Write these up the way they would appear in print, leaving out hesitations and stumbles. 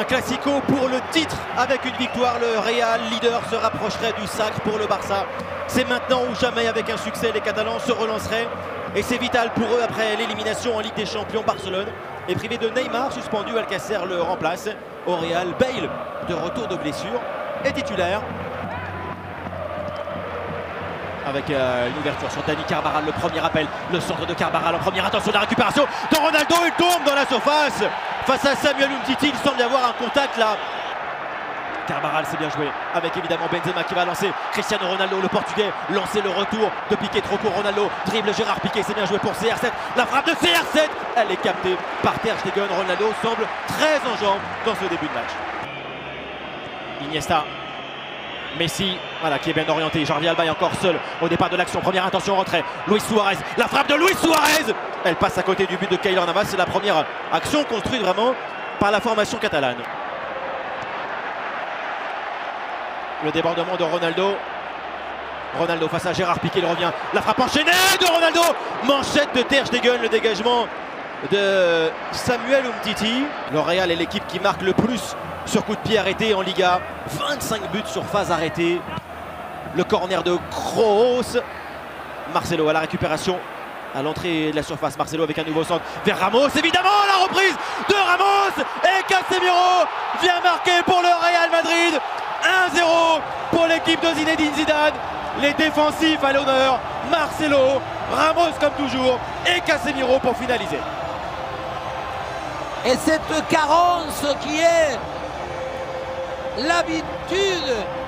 Classico pour le titre. Avec une victoire, le Real, leader, se rapprocherait du sacre pour le Barça. C'est maintenant ou jamais. Avec un succès, les Catalans se relanceraient. Et c'est vital pour eux après l'élimination en Ligue des Champions. Barcelone est privé de Neymar, suspendu. Alcacer le remplace. Au Real, Bale, de retour de blessure, est titulaire. Avec une ouverture sur Dani Carvajal, le premier appel, le centre de Carvajal en première, attention à la récupération de Ronaldo, il tombe dans la surface face à Samuel Umtiti, il semble y avoir un contact là. Carvajal, c'est bien joué, avec évidemment Benzema qui va lancer Cristiano Ronaldo, le portugais, lancer le retour de Piqué, trop court, Ronaldo, dribble Gérard Piqué, c'est bien joué pour CR7, la frappe de CR7, elle est captée par Ter Stegen. Ronaldo semble très en jambes dans ce début de match. Iniesta, Messi, voilà, qui est bien orienté. Jordi Alba est encore seul au départ de l'action. Première intention, retrait. Luis Suarez, la frappe de Luis Suarez. Elle passe à côté du but de Keylor Navas. C'est la première action construite vraiment par la formation catalane. Le débordement de Ronaldo. Ronaldo face à Gérard Piqué, il revient. La frappe enchaînée de Ronaldo. Manchette de Ter Stegen, le dégagement de Samuel Umtiti. Le Real est l'équipe qui marque le plus sur coup de pied arrêté en Liga. 25 buts sur phase arrêtée. Le corner de Kroos. Marcelo à la récupération à l'entrée de la surface. Marcelo avec un nouveau centre vers Ramos. Évidemment la reprise de Ramos. Et Casemiro vient marquer pour le Real Madrid. 1-0 pour l'équipe de Zinedine Zidane. Les défensifs à l'honneur. Marcelo, Ramos comme toujours et Casemiro pour finaliser. Et cette carence qui est l'habitude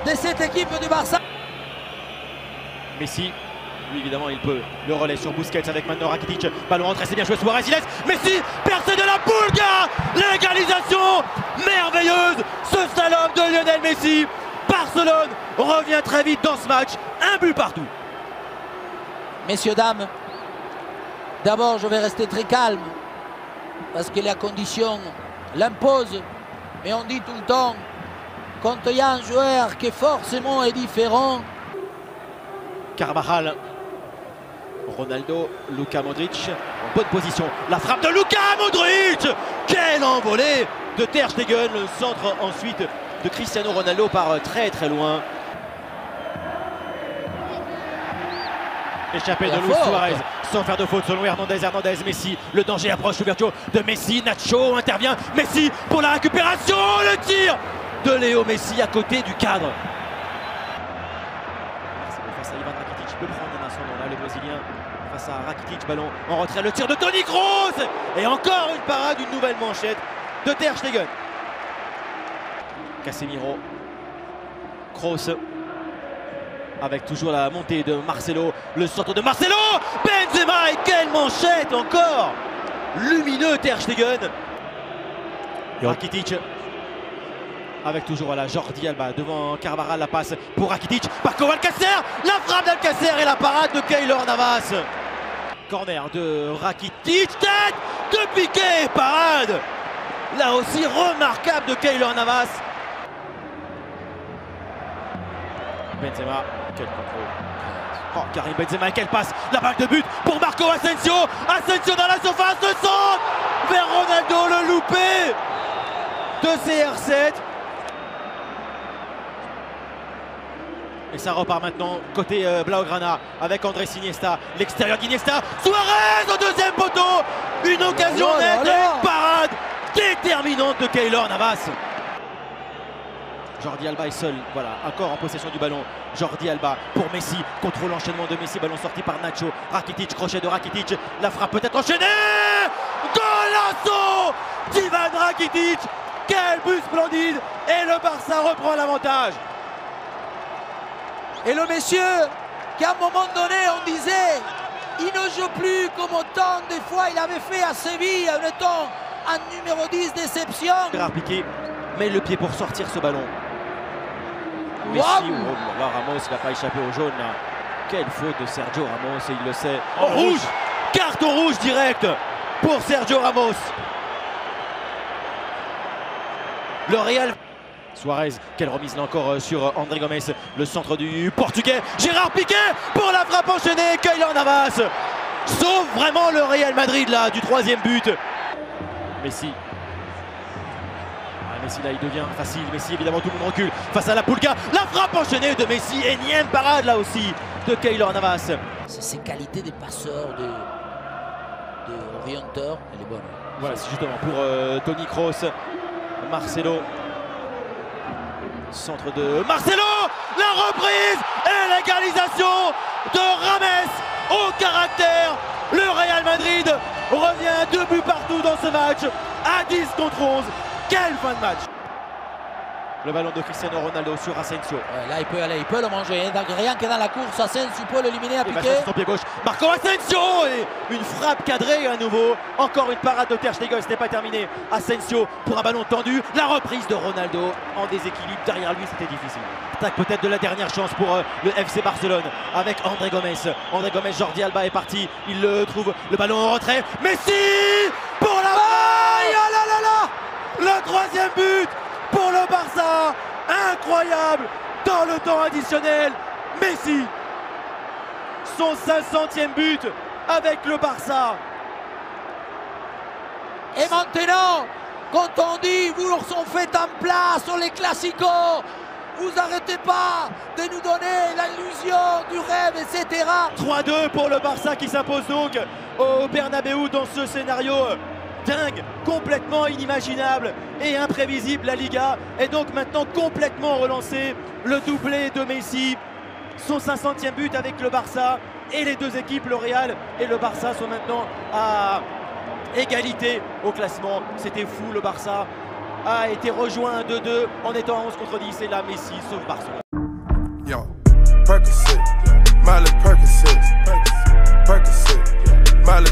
de cette équipe du Barça. Messi, lui évidemment il peut le relais sur Busquets avec maintenant Rakitic. Ballon rentré, c'est bien joué, Suarez, il laisse Messi, percé de la Pulga. L'égalisation merveilleuse, ce slalom de Lionel Messi. Barcelone revient très vite dans ce match, un but partout. Messieurs, dames, d'abord je vais rester très calme parce que la condition l'impose, mais on dit tout le temps quand il y a un joueur qui forcément est différent. Carvajal, Ronaldo, Luka Modric en bonne position. La frappe de Luka Modric. Quelle envolée de Ter Stegen. Le centre ensuite de Cristiano Ronaldo part très très loin. Échappé de Luis Suarez sans faire de faute selon Hernandez. Messi, le danger approche, l'ouverture de Messi. Nacho intervient. Messi pour la récupération. Le tir de Léo Messi à côté du cadre. Face à Ivan Rakitic, il peut prendre un instant là, le Brésilien. Face à Rakitic, ballon en retrait, le tir de Toni Kroos. Et encore une parade, une nouvelle manchette de Ter Stegen. Casemiro, Kroos, avec toujours la montée de Marcelo, le centre de Marcelo, Benzema, et quelle manchette encore. Lumineux Ter Stegen. Rakitic, avec toujours la Jordi Alba devant Carvajal, la passe pour Rakitic, Paco Alcacer, la frappe d'Alcacer et la parade de Keylor Navas. Corner de Rakitic, tête de Piqué, parade là aussi remarquable de Keylor Navas. Benzema, quel contrôle. Oh, Karim Benzema, quelle passe, la balle de but pour Marco Asensio. Asensio dans la surface, le centre vers Ronaldo, le loupé de CR7. Et ça repart maintenant côté Blaugrana avec Andrés Iniesta, l'extérieur d'Iniesta, Suarez au deuxième poteau, une occasion nette, une parade déterminante de Keylor Navas. Jordi Alba est seul, voilà, encore en possession du ballon. Jordi Alba pour Messi, contrôle l'enchaînement de Messi, ballon sorti par Nacho. Rakitic, crochet de Rakitic, la frappe peut-être enchaînée. Golasso d'Ivan Rakitic, quel but splendide, et le Barça reprend l'avantage. Et le monsieur qu'à un moment donné on disait il ne joue plus comme autant de fois il avait fait à Séville en étant un numéro 10 déception. Piqué met le pied pour sortir ce ballon. Messi, là, Ramos il n'a pas échappé au jaune là. Quelle faute de Sergio Ramos, et il le sait. Oh, rouge, carton rouge direct pour Sergio Ramos. Le Real. Suarez, quelle remise là encore sur André Gomes, le centre du portugais. Gérard Piqué pour la frappe enchaînée, Keylor Navas sauve vraiment le Real Madrid là du troisième but. Messi Messi là il devient facile, Messi évidemment tout le monde recule face à la Pulga, la frappe enchaînée de Messi, énième parade là aussi de Keylor Navas. C'est ses qualités de passeur, de orienteur, elle est bonne. Voilà, c'est justement pour Toni Kroos, Marcelo, centre de Marcelo, la reprise et l'égalisation de Rames au caractère. Le Real Madrid revient 2 buts partout dans ce match à 10 contre 11. Quelle fin de match! Le ballon de Cristiano Ronaldo sur Asensio. Ouais, là il peut le manger, hein. Rien que dans la course, Asensio peut l'éliminer à piquer. Son pied gauche, Marco Asensio et une frappe cadrée à nouveau. Encore une parade de Ter Stegen, ce n'est pas terminé. Asensio pour un ballon tendu, la reprise de Ronaldo en déséquilibre derrière lui, c'était difficile. Attaque peut-être de la dernière chance pour le FC Barcelone avec André Gomes. André Gomes, Jordi Alba est parti, il le trouve, le ballon en retrait. Messi pour la maille. Oh là là là, le troisième but pour le Barça, incroyable, dans le temps additionnel, Messi, son 500e but avec le Barça. Et maintenant, quand on dit vous leur sont fait en place sur les classicos, vous n'arrêtez pas de nous donner l'illusion du rêve, etc. 3-2 pour le Barça qui s'impose donc au Bernabéu dans ce scénario dingue, complètement inimaginable et imprévisible. La Liga est donc maintenant complètement relancée. Le doublé de Messi, son 500e but avec le Barça, et les deux équipes, le Real et le Barça, sont maintenant à égalité au classement. C'était fou, le Barça a été rejoint 2-2 en étant à 11 contre 10 et là Messi sauve Barcelone. Yo, Percocet, Miley Percocet, Percocet, Miley